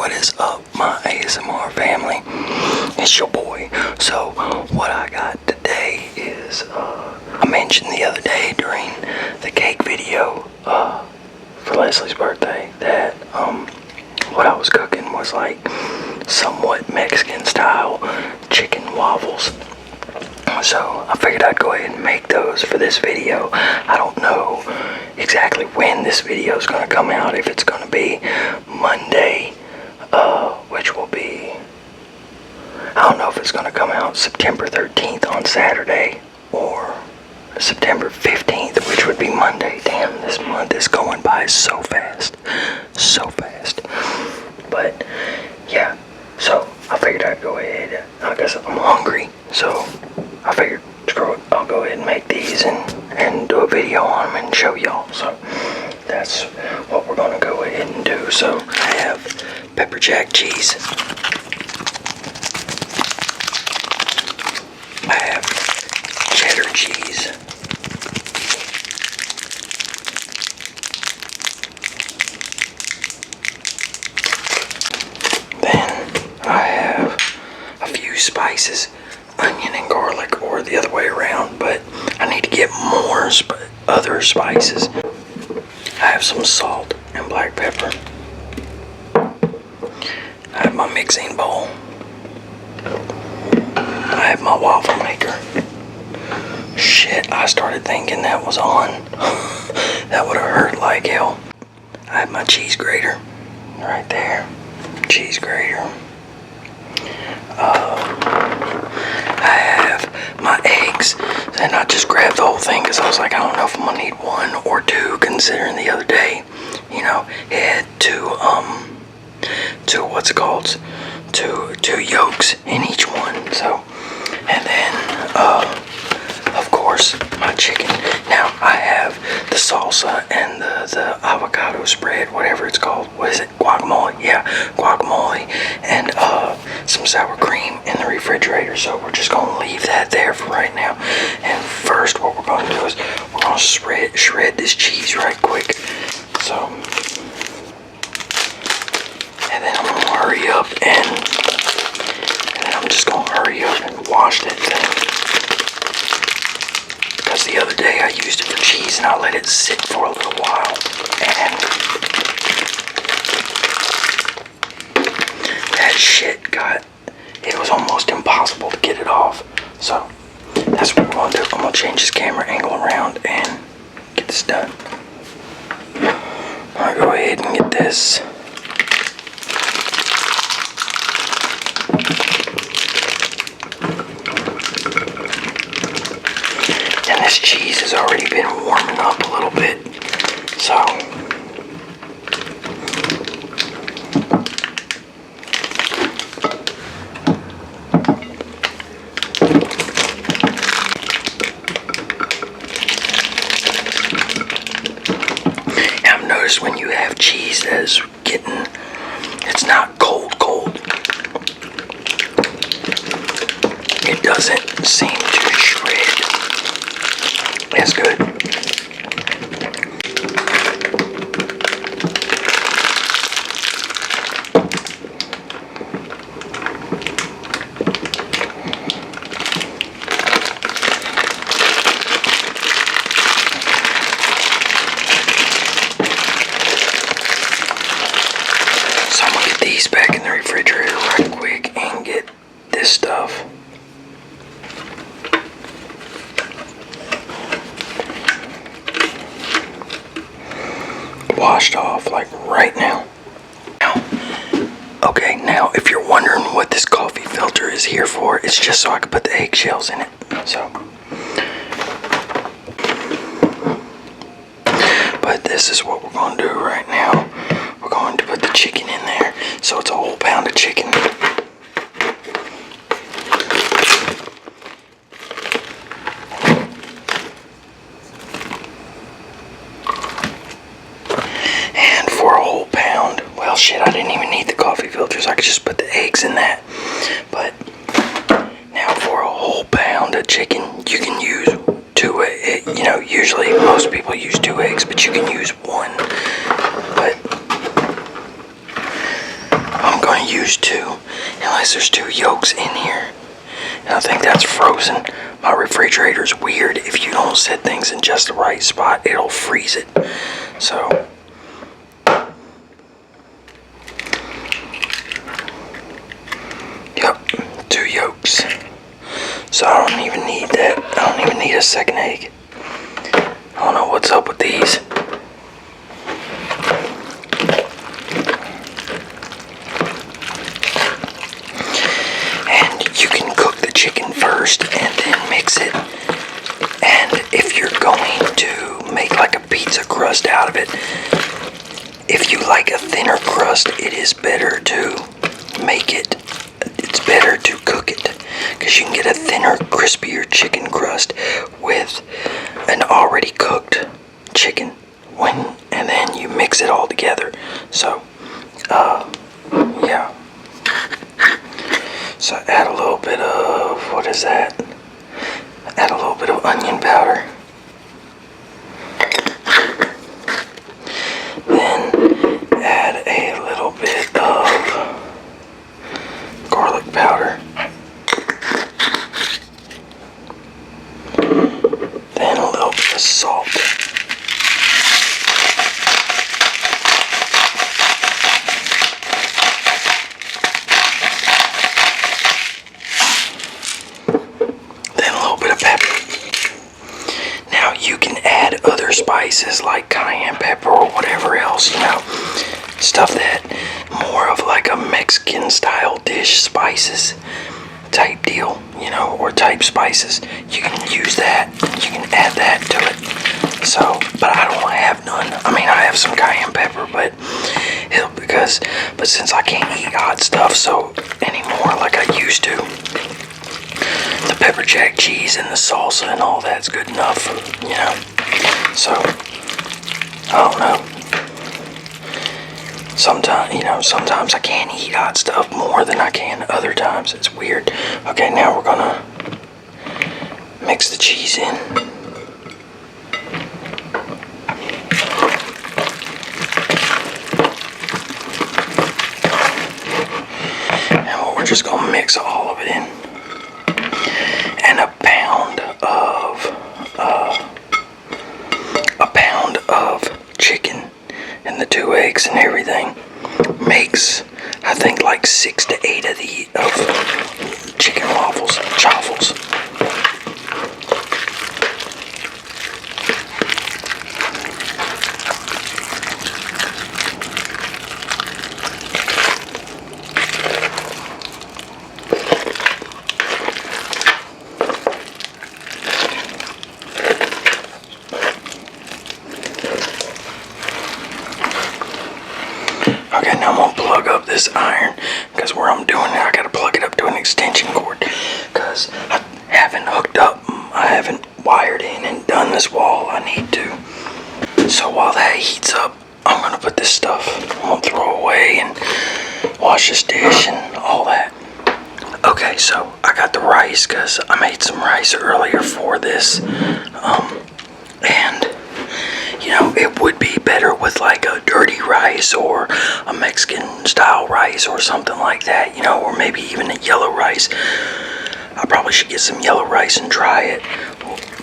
What is up, my ASMR family? It's your boy. So, what I got today is, I mentioned the other day during the cake video, for Leslie's birthday, that, what I was cooking was like somewhat Mexican style chicken waffles. So I figured I'd go ahead and make those for this video. I don't know exactly when this video is going to come out, if it's going to be Monday, which will be, I don't know if it's going to come out September 13th on Saturday, or September 15th, which would be Monday. Damn, this month is going by so fast. So fast. But, yeah. So, I figured I'd go ahead. I guess I'm hungry, so I figured, screw it, I'll go ahead and make these and do a video on them and show y'all. So, that's what we're going to go ahead and do. So, I have pepper jack cheese. I have cheddar cheese. Then I have a few spices, onion and garlic, or the other way around, but I need to get more other spices. I have some salt and black pepper. I have my mixing bowl. I have my waffle maker. Shit, I started thinking that was on. That would have hurt like hell. I have my cheese grater right there. Cheese grater. I have my eggs, and I just grabbed the whole thing because I was like, I don't know if I'm gonna need one or two, considering the other day, you know, it had two what's it called, two yolks in each one. So, and then of course my chicken. Now I have the salsa and the avocado spread, whatever it's called. What is it? Guacamole. Yeah, guacamole, and some sour cream in the refrigerator. So we're just gonna leave that there for right now. And first, what we're gonna do is we're gonna shred this cheese right quick. So, and then I'm gonna hurry up and then I'm just gonna hurry up and wash that thing. Because the other day I used it for cheese and I let it sit for a little while, and that shit it was almost impossible to get it off. So that's what we're gonna do. I'm gonna change this camera angle around and get this done. I'm gonna go ahead and get this. And this cheese has already been warming up a little bit, so I've noticed when you have cheese that is it's not cold, it doesn't seem to shred as good. So I'm gonna get these back in the refrigerator right quick and get this stuff washed off like right now. Okay, now if you're wondering what this coffee filter is here for, it's just so I can put the eggshells in it. So, but this is what we're going to do right now. We're going to put the chicken in there. So it's a whole pound of chicken. And for a whole pound, well shit, I didn't even need the coffee filters. I could just put the eggs in that. But now for a whole pound of chicken, you can use usually most people use 2 eggs, but you can use 1. But I'm use 2, unless there's 2 yolks in here. And I think that's frozen. My refrigerator's weird. If you don't set things in just the right spot, it'll freeze it. So, yep, 2 yolks. So I don't even need that. I don't even need a second egg. I don't know what's up with these. And you can cook the chicken first and then mix it. And if you're going to make like a pizza crust out of it, if you like a thinner crust, it is better to make it. It's better to cook it, because you can get a thinner, crispier chicken crust with an already cooked chicken and then you mix it all together. So yeah, so add a little bit of, what is that, add a little bit of onion powder, then add a little bit of garlic powder, then a little bit of salt. Then a little bit of pepper. Now you can add other spices like cayenne pepper or whatever else, you know, stuff that more of like a Mexican style dish spices type deal, you know, or type spices. You can use that, you can add that to it. So, but I don't have none. I mean, I have some cayenne pepper, but since I can't eat hot stuff so anymore like I used to, the pepper jack cheese and the salsa and all that's good enough, you know. So, I don't know. Sometimes I can't eat hot stuff more than I can other times. It's weird. Okay, now we're gonna mix the cheese in. And we're just gonna mix all of it in. And a pound of chicken and the 2 eggs and everything makes, I think, like 6 to 8 of chicken waffles, chaffles. Okay, now I'm gonna plug up this iron, because where I'm doing it, I gotta plug it up to an extension cord, because I haven't wired in and done this wall. I need to. So while that heats up, I'm gonna put this stuff, I'm gonna throw away and wash this dish and all that. Okay, so I got the rice, because I made some rice earlier for this, and you know, it would be better with like a dirty rice or a Mexican style rice or something like that, you know, or maybe even a yellow rice. I probably should get some yellow rice and try it.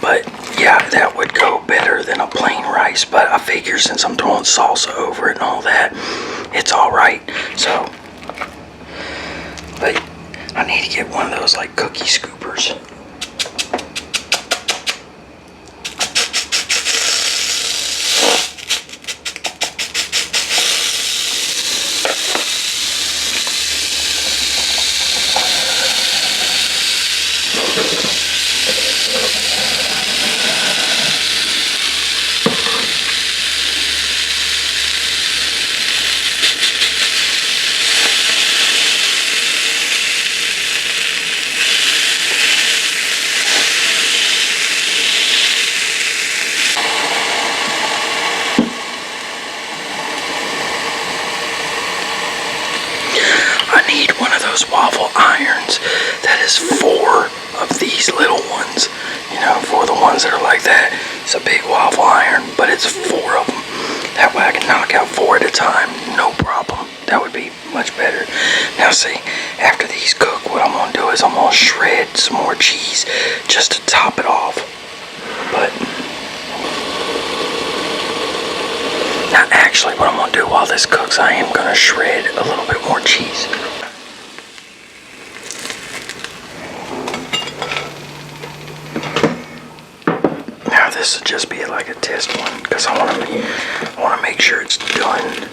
But yeah, that would go better than a plain rice. But I figure since I'm throwing salsa over it and all that, it's alright. So, but I need to get one of those like cookie scoopers. Those waffle irons that is 4 of these little ones, you know, 4 of the ones that are like that. It's a big waffle iron, but it's 4 of them. That way I can knock out 4 at a time, no problem. That would be much better. Now to shred some more cheese just to top it off. But now actually what I'm going to do while this cooks, I am going to shred a little bit more cheese. Now this will just be like a test one because I want to make sure it's done.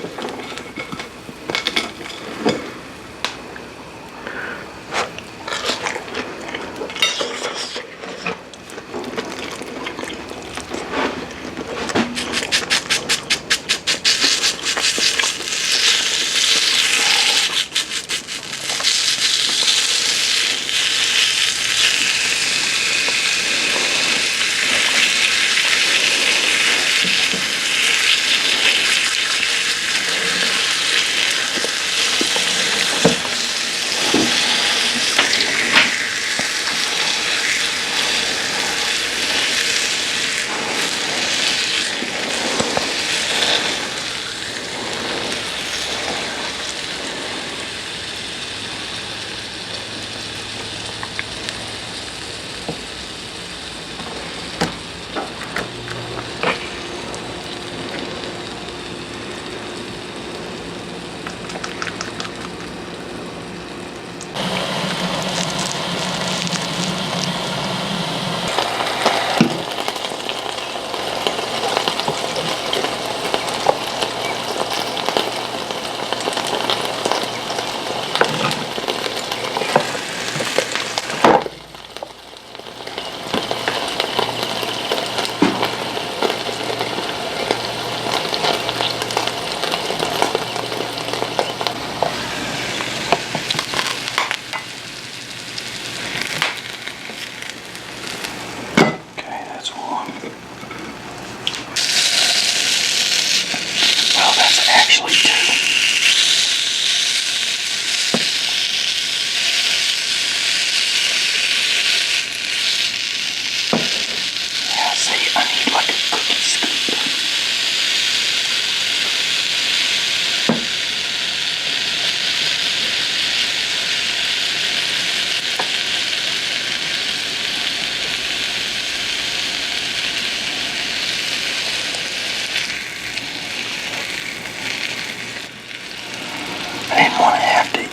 I didn't want to have to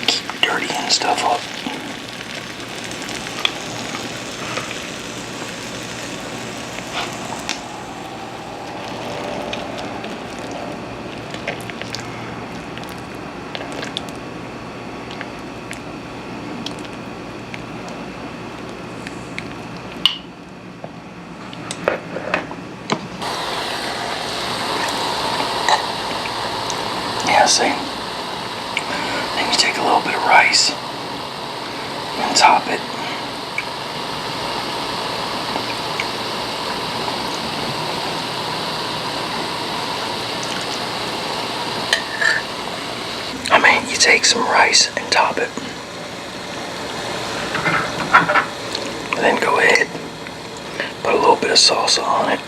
keep dirtying stuff up. Yeah, see? Then you take a little bit of rice and top it. I mean, you take some rice and top it. And then go ahead, put a little bit of salsa on it.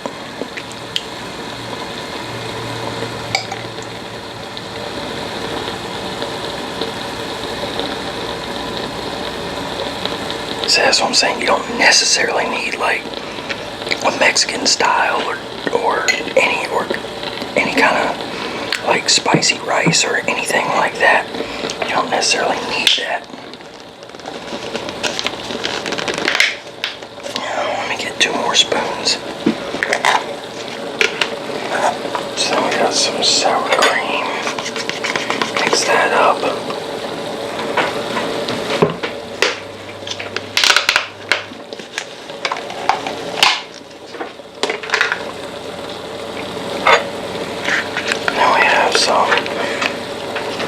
So that's what I'm saying. You don't necessarily need like a Mexican style or any kind of like spicy rice or anything like that. You don't necessarily need that. Now, let me get 2 more spoons. So then we got some sour cream. Mix that up. Some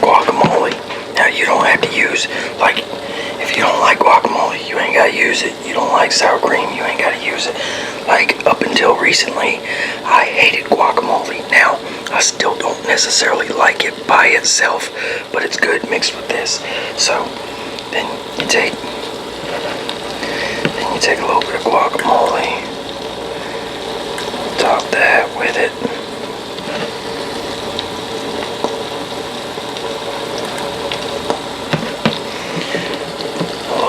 guacamole. Now you don't have to use, like, if you don't like guacamole, you ain't gotta use it. You don't like sour cream, you ain't gotta use it. Like, up until recently, I hated guacamole. Now, I still don't necessarily like it by itself, but it's good mixed with this. So, then you take a little bit of guacamole, top that with it. A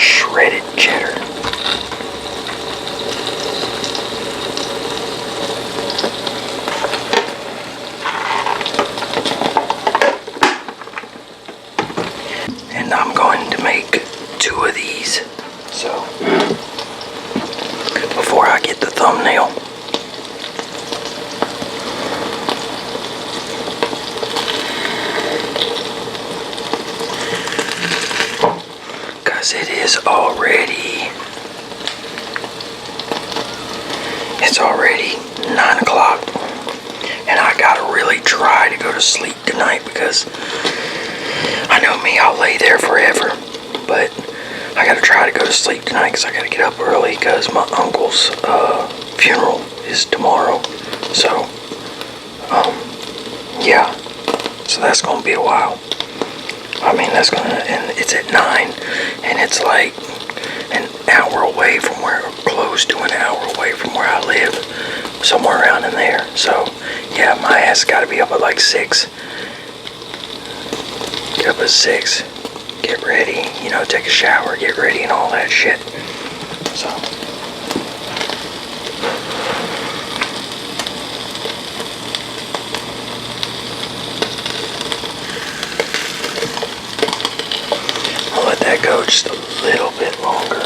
shredded cheddar. And I'm going to make 2 of these. So, before I get the thumbnail. Because it's already 9 o'clock. And I gotta really try to go to sleep tonight because I know me, I'll lay there forever. But I gotta try to go to sleep tonight because I gotta get up early because my uncle's funeral is tomorrow. So, yeah. So that's gonna be a while. I mean, and it's at 9, and it's like an hour away from close to an hour away from where I live, somewhere around in there. So, yeah, my ass gotta be up at like 6. Get up at 6, get ready, take a shower, get ready and all that shit. So. I'll let that go just a little bit longer.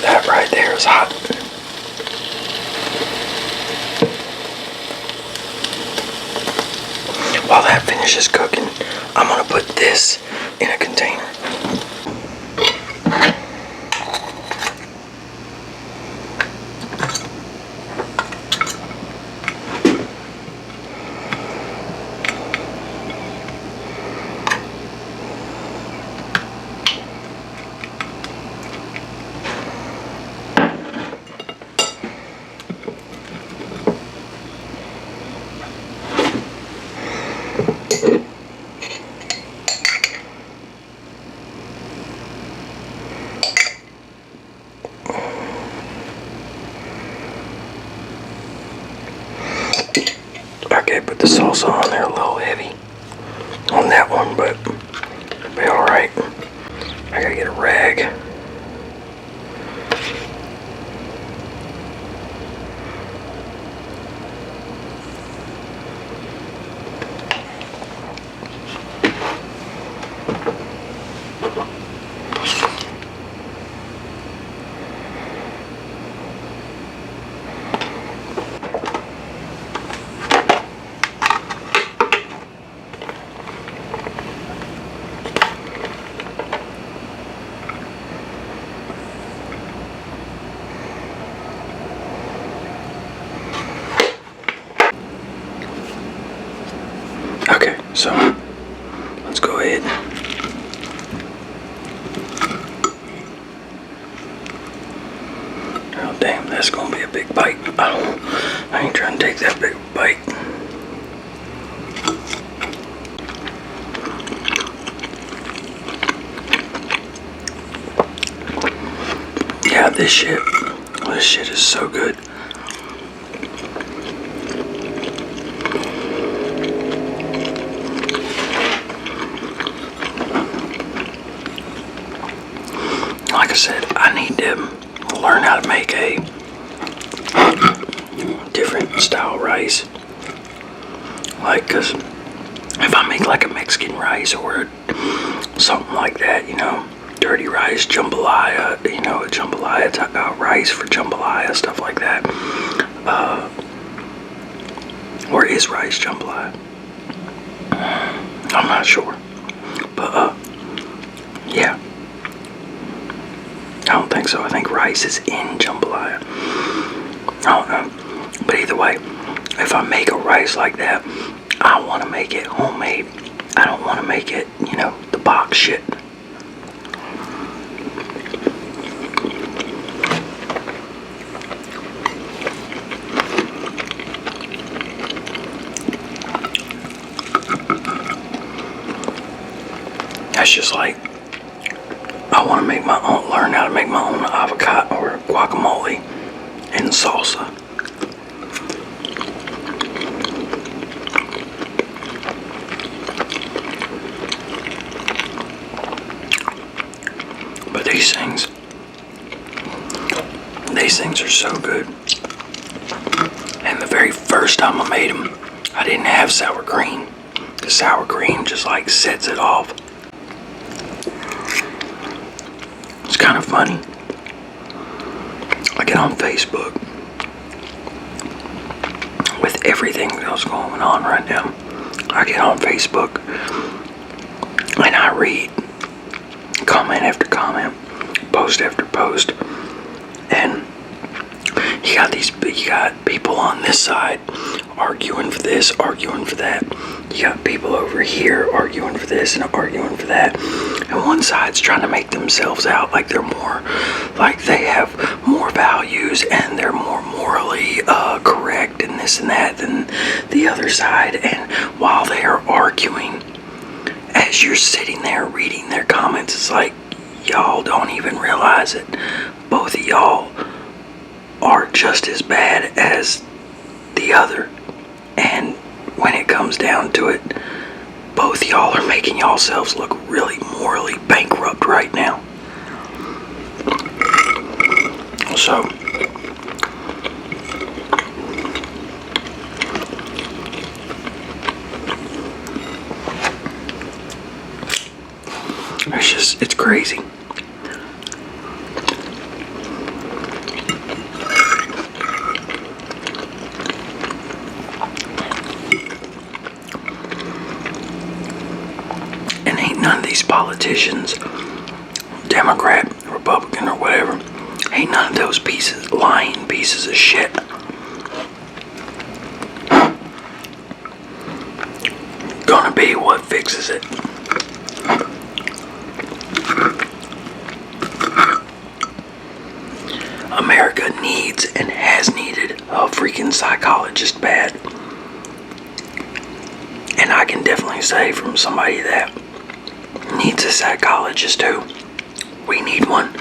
That right there is hot. While that finishes cooking, I'm gonna put this in a container. Okay, put the salsa on there a little heavy on that one, but it'll be alright. I gotta get a rag. Okay, so let's go ahead. Oh damn, that's gonna be a big bite. I ain't trying to take that big bite. Yeah, this shit is so good. Like I said, I need to learn how to make a different style rice. Like, cause if I make like a Mexican rice or something like that, dirty rice, jambalaya, jambalaya type rice for jambalaya, stuff like that. Or is rice jambalaya? I'm not sure. But, yeah. I don't think so. I think rice is in jambalaya. I don't know. But either way, if I make a rice like that, I want to make it homemade. I don't want to make it, the box shit. That's just like, I I want to make my own, learn how to make my own avocado or guacamole and salsa. But these things are so good. And the very first time I made them, I didn't have sour cream. The sour cream just like sets it off. It's kind of funny. I get on Facebook with everything that's going on right now. I get on Facebook and I read comment after comment, post after post, and you got people on this side arguing for this, arguing for that. You got people over here arguing for this and arguing for that. And one side's trying to make themselves out like they're more, like they have more values and they're more morally correct and this and that than the other side. And while they are arguing, as you're sitting there reading their comments, it's like y'all don't even realize it. Both of y'all are just as bad as the other, and when it comes down to it, both y'all are making yourselves look really morally bankrupt right now. So it's crazy. None of these politicians, Democrat, Republican, or whatever, ain't none of those lying pieces of shit. Gonna be what fixes it. America needs and has needed a freaking psychologist bad. And I can definitely say from somebody that needs a psychologist too. We need one.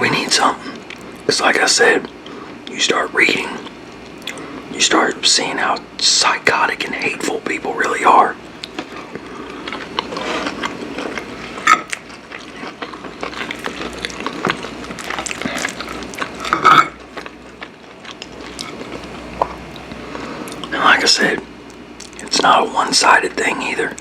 We need something. Because like I said, you start reading, you start seeing how psychotic and hateful people really are. Like I said, it's not a one-sided thing either.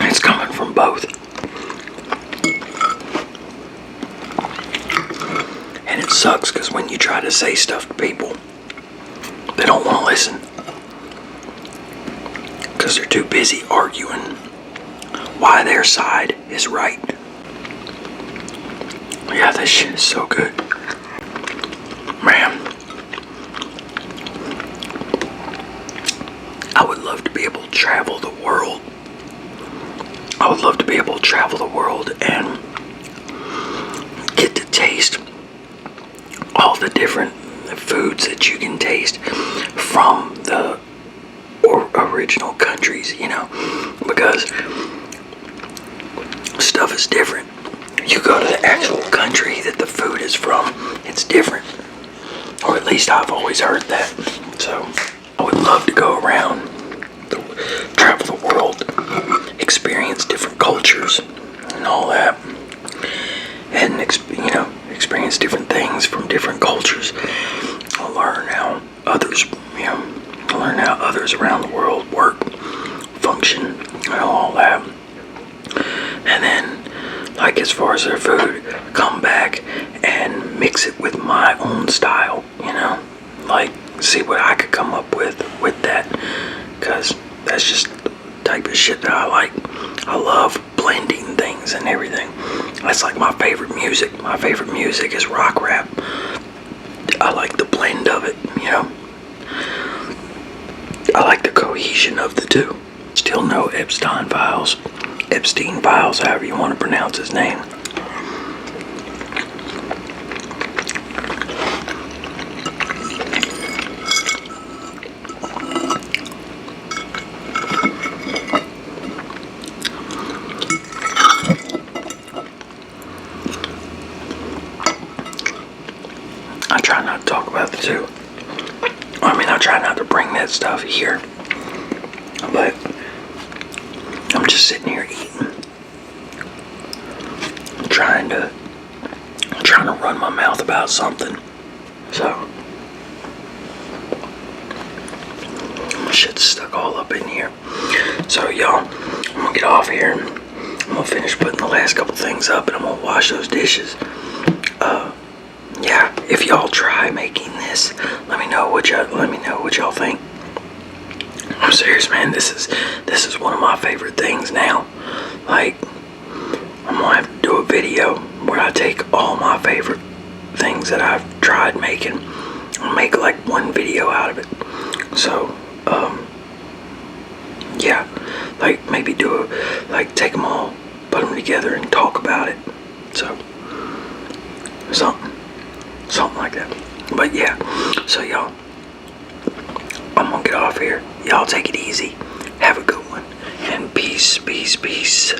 It's coming from both. And it sucks because when you try to say stuff to people, they don't want to listen. Because they're too busy arguing why their side is right. Yeah, this shit is so good. Man, I would love to be able to travel the world. I would love to be able to travel the world and get to taste all the different foods that you can taste from the original countries, you know, because stuff is different. You go to the actual country that the food is from, it's different. Or at least I've always heard that. So I would love to go around, travel the world, experience different cultures and all that. And experience different things from different cultures. I'll learn how others, learn how others around the world work, function, and all that. And then, like as far as their food, come back and mix it with my own style, like see what I could come up with that, because that's just the type of shit that I like. I love blending things and everything. That's like my favorite music. My favorite music is rock rap. I like the blend of it, like the cohesion of the two. Still no Epstein files, however you want to pronounce his name. I try not to talk about the two. I mean, I try not to bring that stuff here, but I'm just sitting here eating, trying to run my mouth about something. So shit's stuck all up in here. So y'all, I'm gonna get off here. I'm gonna finish putting the last couple things up, and I'm gonna wash those dishes. Yeah, if y'all try making this, let me know what y'all think. I'm serious, man. This is one of my favorite things now. Like, I'm gonna have to do a video where I take all my favorite things that I've tried making and make like one video out of it. So, yeah, like maybe take them all, put them together and talk about it. So, something like that. But yeah, so y'all, I'm gonna get off here. Y'all take it easy. Have a good one. And peace, peace, peace.